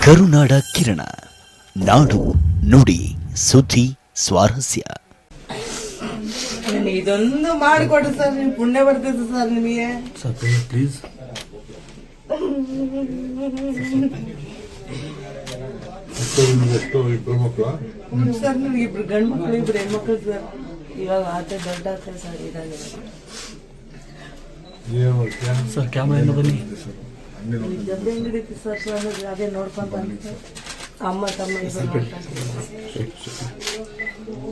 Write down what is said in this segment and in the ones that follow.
ಕರುನಾಡ ಕಿರಣ, ನಾಡು ನುಡಿ ಸುದ್ದಿ ಸ್ವಾರಸ್ಯ. ಇದೊಂದು ಮಾಡಿಕೊಡಿ ಸರ್, ನೀವು ಪುಣ್ಯ ಬರ್ತೈತೆ ಸರ್ ನಿಮಗೆ. ಪ್ಲೀಸ್ ಇಬ್ಬರು ಮಕ್ಕಳ ಸರ್, ನನಗೆ ಇಬ್ರು ಗಂಡು ಮಕ್ಕಳು, ಇಬ್ರು ಹೆಣ್ಮಕ್ಳು ಸರ್. ಇವಾಗ ಆತ ದೊಡ್ಡ ಆಗ್ತದೆ ಸರ್. ಇದಾನೆ ಸರ್, ಕ್ಯಾಮ್ರಾಯಿಂದ ಬನ್ನಿ. ಜಲ್ದಿ ಹಿಡಿತಿ ಸರ್. ಅದೇ ನೋಡ್ಕೊಂತ ಅಮ್ಮ ತಮ್ಮ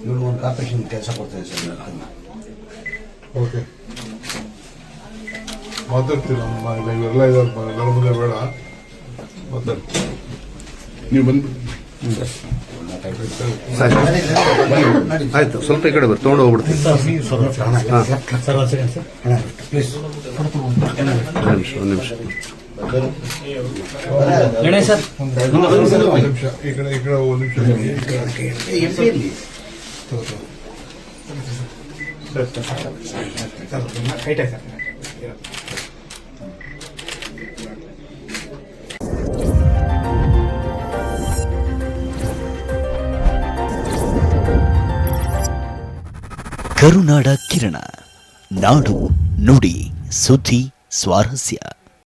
ಇವ್ರು ಒಂದು ಕಾರ್ಪೊರೇಷನ್ ಕೆಲಸ ಕೊಡ್ತಾರೆ ಸರ್. ಓಕೆ, ಮಾತಾಡ್ತೀರ ಇವೆಲ್ಲ ಇದ್ದಾರೆ, ಎಲ್ಲರ ಮುಂದೆ ಬೇಡ ಮಾತಾಡ್ತೀವಿ. ನೀವು ಬಂದ್ಬಿಟ್ಟು ಆಯ್ತು, ಸ್ವಲ್ಪ ಈ ಕಡೆ ಬರ್ರಿ, ತೊಗೊಂಡು ಹೋಗ್ಬಿಡ್ತೀನಿ. ಒಂದು ನಿಮಿಷ ಗಣೇಶ್ ಸರ್, ಒಂದು ನಿಮಿಷ ಈ ಕಡೆ ಒಂದು ನಿಮಿಷ. ಕರುನಾಡ ಕಿರಣ, ನಾಡು ನುಡಿ ಸುದ್ದಿ ಸ್ವಾರಸ್ಯ.